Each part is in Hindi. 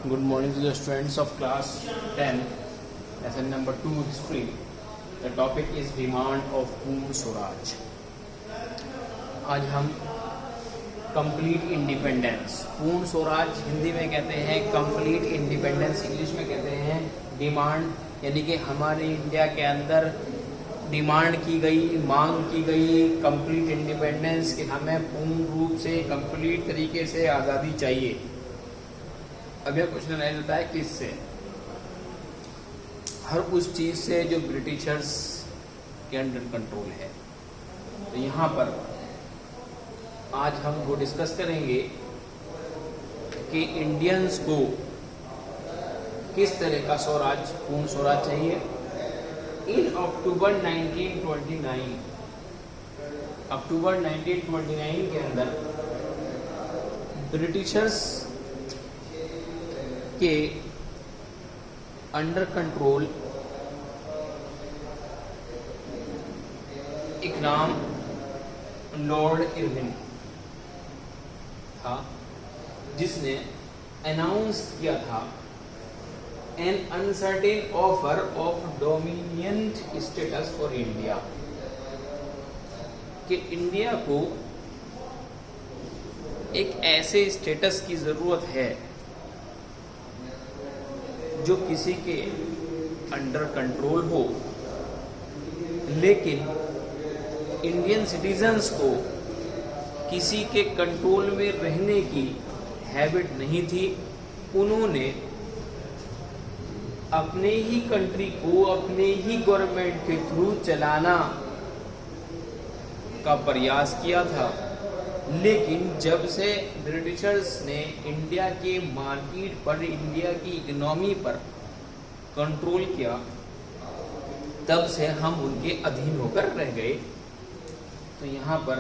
Good morning to the students of class 10, lesson number 2, history. The topic is demand of पूर्ण स्वराज. आज हम कंप्लीट इंडिपेंडेंस, पूर्ण स्वराज हिंदी में कहते हैं, कंप्लीट इंडिपेंडेंस इंग्लिश में कहते हैं डिमांड, यानी कि हमारे इंडिया के अंदर डिमांड की गई, मांग की गई कंप्लीट इंडिपेंडेंस कि हमें पूर्ण रूप से कंप्लीट तरीके से आज़ादी चाहिए. अब यह क्वेश्चन रह जाता है किससे? हर उस चीज़ से जो ब्रिटिशर्स के अंडर कंट्रोल है. तो यहाँ पर आज हम वो डिस्कस करेंगे कि इंडियंस को किस तरह का स्वराज, पूर्ण स्वराज चाहिए. इन अक्टूबर 1929 के अंदर ब्रिटिशर्स के अंडर कंट्रोल एक नाम लॉर्ड इरविन था, जिसने अनाउंस किया था an uncertain offer of dominion status for India, कि इंडिया को एक ऐसे स्टेटस की जरूरत है जो किसी के अंडर कंट्रोल हो, लेकिन इंडियन सिटीजन्स को किसी के कंट्रोल में रहने की हैबिट नहीं थी. उन्होंने अपने ही कंट्री को अपने ही गवर्नमेंट के थ्रू चलाना का प्रयास किया था. लेकिन जब से ब्रिटिशर्स ने इंडिया के मार्केट पर, इंडिया की इकोनॉमी पर कंट्रोल किया, तब से हम उनके अधीन होकर रह गए. तो यहाँ पर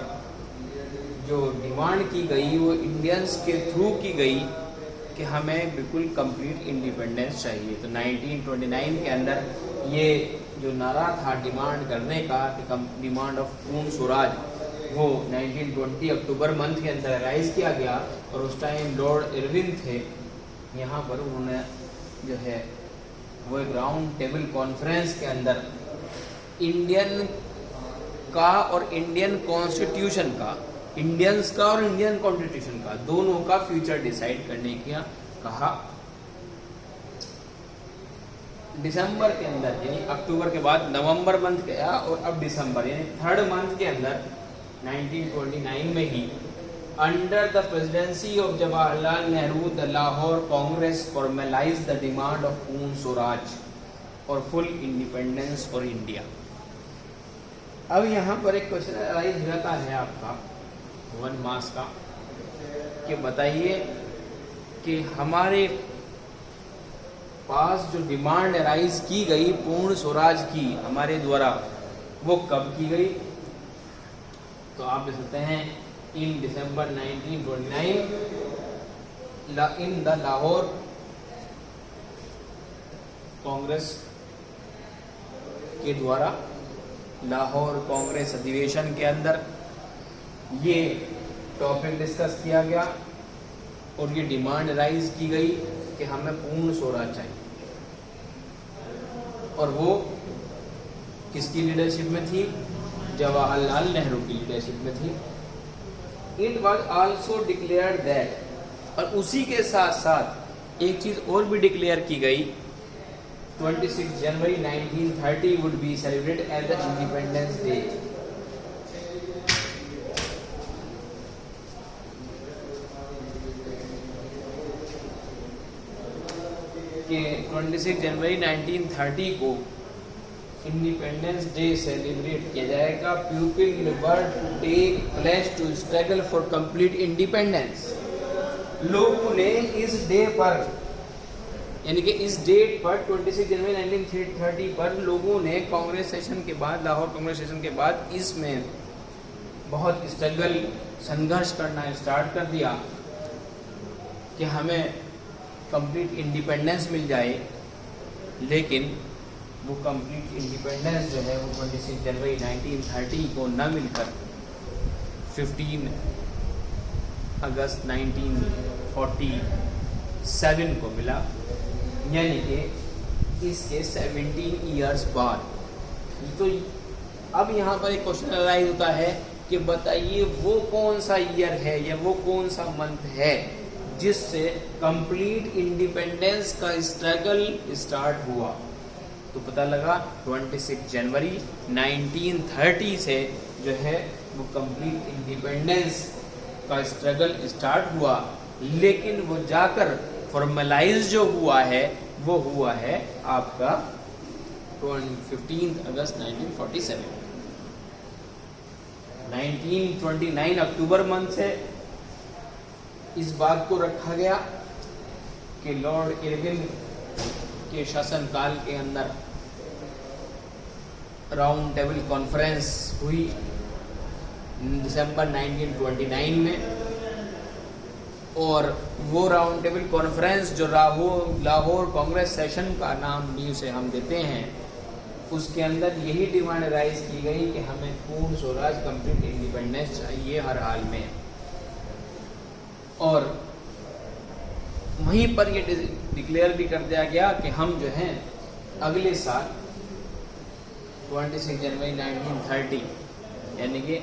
जो डिमांड की गई वो इंडियंस के थ्रू की गई कि हमें बिल्कुल कंप्लीट इंडिपेंडेंस चाहिए. तो 1929 के अंदर ये जो नारा था डिमांड करने का, डिमांड ऑफ पूर्ण स्वराज, वो 1920 अक्टूबर मंथ के अंदर राइज किया गया. और उस टाइम लॉर्ड इरविन थे. यहाँ पर उन्होंने जो है वो एक राउंड टेबल कॉन्फ्रेंस के अंदर इंडियन का और इंडियन कॉन्स्टिट्यूशन का, इंडियंस का और इंडियन कॉन्स्टिट्यूशन का, दोनों का फ्यूचर डिसाइड करने की कहा. दिसंबर के अंदर, यानी अक्टूबर के बाद नवंबर मंथ गया और अब दिसंबर, यानी थर्ड मंथ के अंदर 1929 में ही under the presidency of Jawaharlal Nehru the Lahore Congress formalise the demand of Purna Swaraj और फुल इंडिपेंडेंस फॉर इंडिया. अब यहाँ पर एक क्वेश्चन राइज रहता है आपका 1 मार्क्स का, कि बताइए कि हमारे पास जो डिमांड राइज की गई पूर्ण स्वराज की हमारे द्वारा, वो कब की गई? तो आप लिख सकते हैं इन दिसंबर 1929 इन द लाहौर कांग्रेस के द्वारा, लाहौर कांग्रेस अधिवेशन के अंदर ये टॉपिक डिस्कस किया गया और ये डिमांड राइज की गई कि हमें पूर्ण स्वराज चाहिए. और वो किसकी लीडरशिप में थी? जवाहरलाल नेहरू की लीडरशिप में थी. It was also declared that, और उसी के साथ साथ एक चीज और भी डिक्लेयर की गई, 26 January 1930 would be celebrated as the Independence Day. कि 26 जनवरी 1930 को इंडिपेंडेंस डे सेलिब्रेट किया जाएगा. People were to take place to struggle for complete independence. लोगों ने इस डे पर, यानी कि इस डेट पर 26 जनवरी 1930 पर लोगों ने कांग्रेस सेशन के बाद, लाहौर कांग्रेस सेशन के बाद, इसमें बहुत स्ट्रगल, संघर्ष करना स्टार्ट कर दिया कि हमें कंप्लीट इंडिपेंडेंस मिल जाए. लेकिन वो कंप्लीट इंडिपेंडेंस जो है वो 26 जनवरी 1930 को न मिलकर 15 अगस्त 1940 1947 को मिला, यानी कि इसके 17 ईयर्स बाद। तो अब यहाँ पर एक क्वेश्चन अराइज होता है कि बताइए वो कौन सा ईयर है या वो कौन सा मंथ है जिससे कंप्लीट इंडिपेंडेंस का स्ट्रगल स्टार्ट हुआ। तो पता लगा 26 जनवरी 1930 से जो है वो कंप्लीट इंडिपेंडेंस का स्ट्रगल स्टार्ट हुआ, लेकिन वो जाकर फॉर्मलाइज जो हुआ है वो हुआ है आपका 15 अगस्त 1947। 1929 अक्टूबर मंथ से इस बात को रखा गया कि लॉर्ड इरविन के शासनकाल के अंदर राउंड टेबल कॉन्फ्रेंस हुई दिसंबर 1929 में, और वो राउंड टेबल कॉन्फ्रेंस जो लाहौर कांग्रेस सेशन का नाम भी उसे हम देते हैं, उसके अंदर यही डिमांड राइज की गई कि हमें पूर्ण स्वराज कंप्लीट इंडिपेंडेंस चाहिए हर हाल में। और वहीं पर ये डिक्लेयर भी कर दिया गया कि हम जो हैं अगले साल 26 जनवरी 1930 यानी कि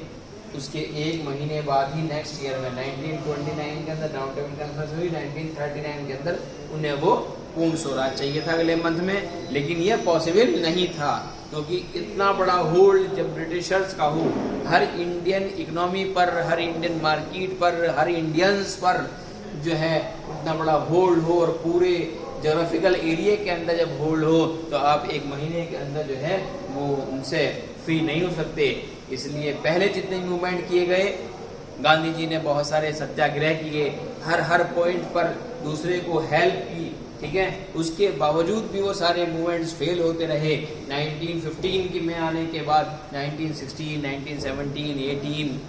उसके एक महीने बाद ही नेक्स्ट ईयर में 1929 के अंदर राउंड टेबल कॉन्फ्रेंस हुई, 1939 के अंदर उन्हें वो पूर्ण स्वराज चाहिए था अगले मंथ में, लेकिन यह पॉसिबल नहीं था क्योंकि इतना बड़ा होल्ड जब ब्रिटिशर्स का हो हर इंडियन इकोनॉमी पर, हर इंडियन मार्केट पर, हर इंडियंस पर जो है इतना बड़ा होल्ड हो और पूरे जोग्राफिकल एरिया के अंदर जब होल्ड हो तो आप एक महीने के अंदर जो है वो उनसे फ्री नहीं हो सकते। इसलिए पहले जितने मूवमेंट किए गए, गांधी जी ने बहुत सारे सत्याग्रह किए, हर पॉइंट पर दूसरे को हेल्प की, ठीक है, उसके बावजूद भी वो सारे मूवमेंट्स फेल होते रहे। 1915 की में आने के बाद 1916, 1917, 18,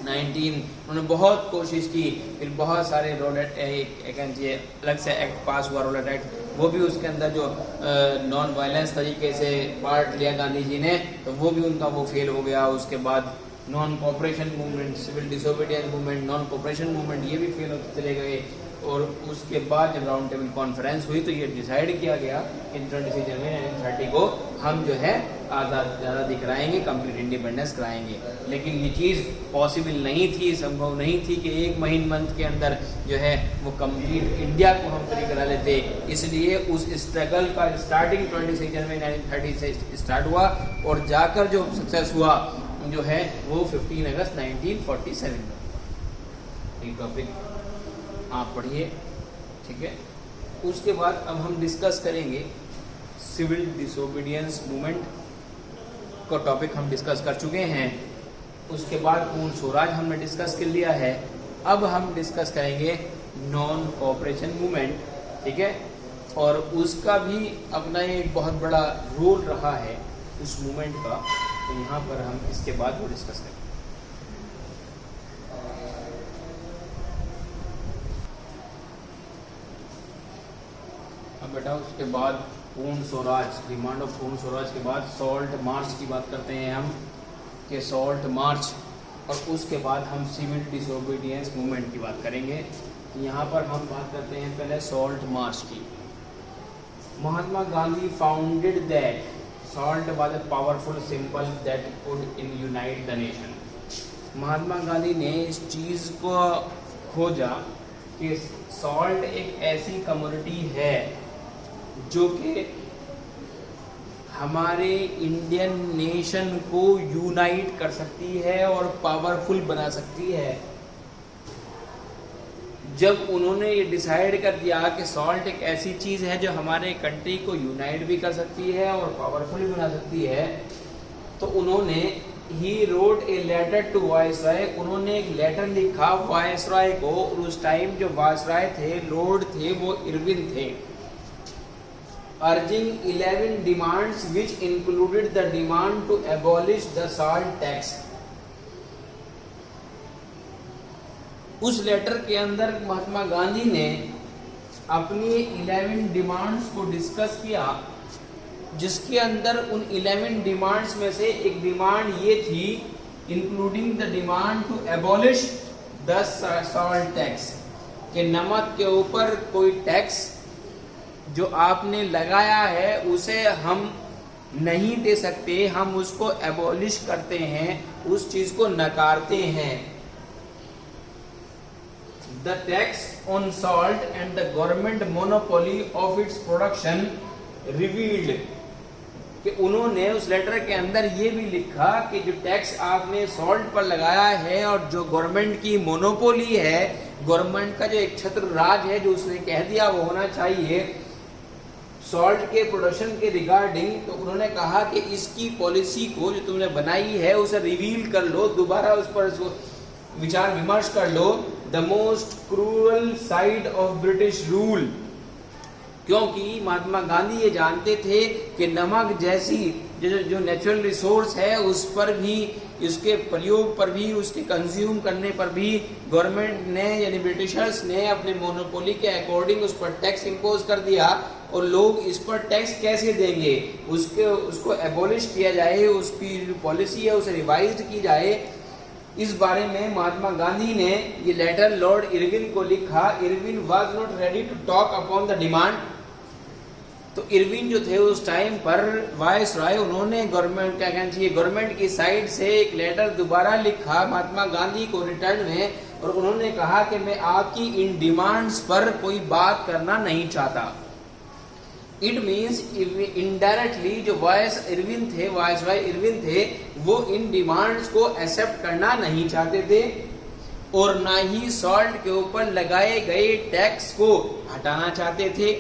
19 उन्होंने बहुत कोशिश की, फिर बहुत सारे रोड अलग से एक्ट पास हुआ, रोड एक्ट, वो भी उसके अंदर जो नॉन वायलेंस तरीके से पार्ट लिया गांधी जी ने, तो वो भी उनका वो फेल हो गया। उसके बाद non cooperation movement, civil disobedience movement, non cooperation movement, ये भी फेल होते चले गए। और उसके बाद जब राउंड टेबल कॉन्फ्रेंस हुई तो ये डिसाइड किया गया कि 26 जनवरी 1930 को हम जो है आज़ादी कराएंगे, कंप्लीट इंडिपेंडेंस कराएंगे। लेकिन ये चीज़ पॉसिबल नहीं थी, संभव नहीं थी कि एक महीने मंथ के अंदर जो है वो कंप्लीट इंडिया को हम फ्री करा लेते। इसलिए उस स्ट्रगल का स्टार्टिंग 26 जनवरी 1930 से स्टार्ट हुआ और जाकर जो सक्सेस हुआ जो है वो 15 अगस्त 1947 में। टॉपिक आप पढ़िए, ठीक है। उसके बाद अब हम डिस्कस करेंगे सिविल डिसोबीडियंस मूवमेंट का टॉपिक हम डिस्कस कर चुके हैं। उसके बाद पूर्ण स्वराज हमने डिस्कस कर लिया है। अब हम डिस्कस करेंगे नॉन कोऑपरेशन मूवमेंट, ठीक है, और उसका भी अपना एक बहुत बड़ा रोल रहा है उस मूवमेंट का। तो यहाँ पर हम इसके बाद वो डिस्कस करेंगे। अब बेटा उसके बाद पूर्ण स्वराज, डिमांड ऑफ पूर्ण स्वराज के बाद सॉल्ट मार्च की बात करते हैं हम कि सॉल्ट मार्च, और उसके बाद हम सिविल डिसोबीडियंस मूवमेंट की बात करेंगे। यहाँ पर हम बात करते हैं पहले सॉल्ट मार्च की। Mahatma Gandhi founded that salt was a powerful symbol that could in unite the nation. Mahatma Gandhi ने इस चीज़ को खोजा कि सॉल्ट एक ऐसी कम्युनिटी है जो कि हमारे इंडियन नेशन को यूनाइट कर सकती है और पावरफुल बना सकती है। जब उन्होंने ये डिसाइड कर दिया कि सॉल्ट एक ऐसी चीज़ है जो हमारे कंट्री को यूनाइट भी कर सकती है और पावरफुल भी बना सकती है, तो उन्होंने ही wrote a letter to viceroy, उन्होंने एक लेटर लिखा वायसराय को। और उस टाइम जो वायसराय थे, लॉर्ड थे, वो इरविन थे, urging 11 demands which included the demand to abolish the salt tax। उस लेटर के अंदर महात्मा गांधी ने अपनी 11 डिमांड्स को डिस्कस किया, जिसके अंदर उन 11 डिमांड्स में से एक डिमांड ये थी, including the demand to abolish the salt tax, कि नमक के ऊपर कोई टैक्स जो आपने लगाया है उसे हम नहीं दे सकते, हम उसको एबॉलिश करते हैं, उस चीज को नकारते हैं। The tax on salt and the government monopoly of its production revealed, कि उन्होंने उस लेटर के अंदर ये भी लिखा कि जो टैक्स आपने सॉल्ट पर लगाया है और जो गवर्नमेंट की मोनोपोली है, गवर्नमेंट का जो एक छत्र राज है जो उसने कह दिया वो होना चाहिए सॉल्ट के प्रोडक्शन के रिगार्डिंग, तो उन्होंने कहा कि इसकी पॉलिसी को जो तुमने बनाई है उसे रिवील कर लो, दोबारा उस पर विचार विमर्श कर लो। The most cruel side of British rule, क्योंकि महात्मा गांधी ये जानते थे कि नमक जैसी जो नेचुरल रिसोर्स है उस पर भी, इसके प्रयोग पर भी, उसके कंज्यूम करने पर भी गवर्नमेंट ने यानी ब्रिटिशर्स ने अपने मोनोपोली के अकॉर्डिंग उस पर टैक्स इंपोज कर दिया, और लोग इस पर टैक्स कैसे देंगे, उसको एबॉलिश किया जाए, उसकी जो पॉलिसी है उसे रिवाइज्ड की जाए। इस बारे में महात्मा गांधी ने ये लेटर लॉर्ड इरविन को लिखा। Irwin was not ready to talk upon the demand, तो इरविन जो थे उस टाइम पर वाइस रॉय, उन्होंने गवर्नमेंट क्या कहना चाहिए गवर्नमेंट की साइड से एक लेटर दोबारा लिखा महात्मा गांधी को रिटर्न में, और उन्होंने कहा कि मैं आपकी इन डिमांड्स पर कोई बात करना नहीं चाहता। इट मीन्स इनडायरेक्टली जो वाइस रॉय इरविन थे वो इन डिमांड्स को एक्सेप्ट करना नहीं चाहते थे, और ना ही सॉल्ट के ऊपर लगाए गए टैक्स को हटाना चाहते थे,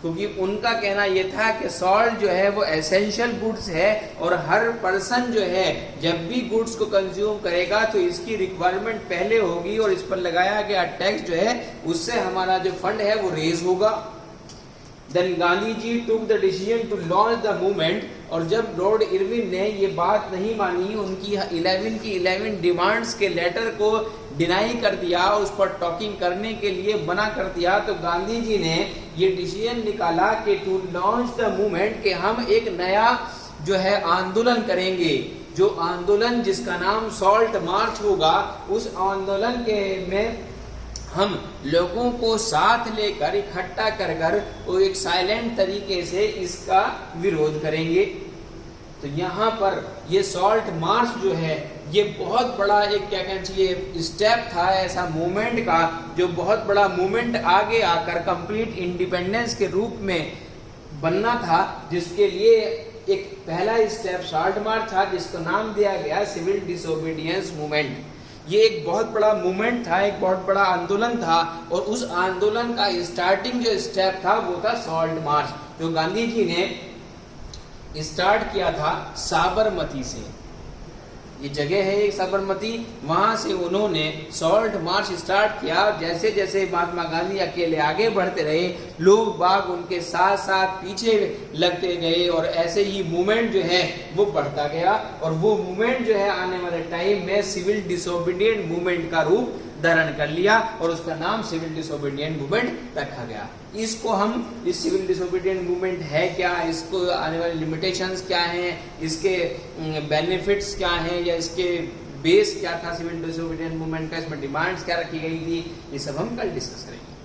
क्योंकि उनका कहना यह था कि सॉल्ट जो है वो एसेंशियल गुड्स है, और हर पर्सन जो है जब भी गुड्स को कंज्यूम करेगा तो इसकी रिक्वायरमेंट पहले होगी, और इस पर लगाया गया टैक्स जो है उससे हमारा जो फंड है वो रेज होगा। Then Gandhi ji took the decision to launch the movement, और जब लॉर्ड इरविन ने ये बात नहीं मानी, उनकी 11 डिमांड्स के लेटर को डिनाई कर दिया, उस पर टॉकिंग करने के लिए मना कर दिया, तो गांधी जी ने ये डिसीजन निकाला कि टू लॉन्च द मूवमेंट, कि हम एक नया जो है आंदोलन करेंगे, जो आंदोलन जिसका नाम सॉल्ट मार्च होगा। उस आंदोलन के में हम लोगों को साथ लेकर इकट्ठा कर वो एक साइलेंट तरीके से इसका विरोध करेंगे। तो यहाँ पर ये सॉल्ट मार्च जो है ये बहुत बड़ा एक क्या कहना चाहिए स्टेप था ऐसा मूवमेंट का, जो बहुत बड़ा मूवमेंट आगे आकर कंप्लीट इंडिपेंडेंस के रूप में बनना था, जिसके लिए एक पहला स्टेप सॉल्ट मार्च था, जिसका नाम दिया गया सिविल डिसोबीडियंस मूवमेंट। ये एक बहुत बड़ा मूवमेंट था, एक बहुत बड़ा आंदोलन था, और उस आंदोलन का स्टार्टिंग जो स्टेप था वो था सॉल्ट मार्च, जो गांधी जी ने स्टार्ट किया था साबरमती से। ये जगह है एक साबरमती, वहां से उन्होंने सॉल्ट मार्च स्टार्ट किया। जैसे जैसे महात्मा गांधी अकेले आगे बढ़ते रहे, लोग बाग उनके साथ साथ पीछे लगते गए, और ऐसे ही मूवमेंट जो है वो बढ़ता गया, और वो मूवमेंट जो है आने वाले टाइम में सिविल डिसोबीडिएंट मूवमेंट का रूप धारण कर लिया, और उसका नाम सिविल डिसोबीडिएंट मूवमेंट रखा गया। इसको हम इस सिविल डिसोबीडिएंट मूवमेंट है क्या, इसको आने वाली लिमिटेशंस क्या हैं, इसके बेनिफिट्स क्या हैं, या इसके बेस क्या था सिविल डिसोबीडिएंट मूवमेंट का, इसमें डिमांड्स क्या रखी गई थी, ये सब हम कल डिस्कस करेंगे।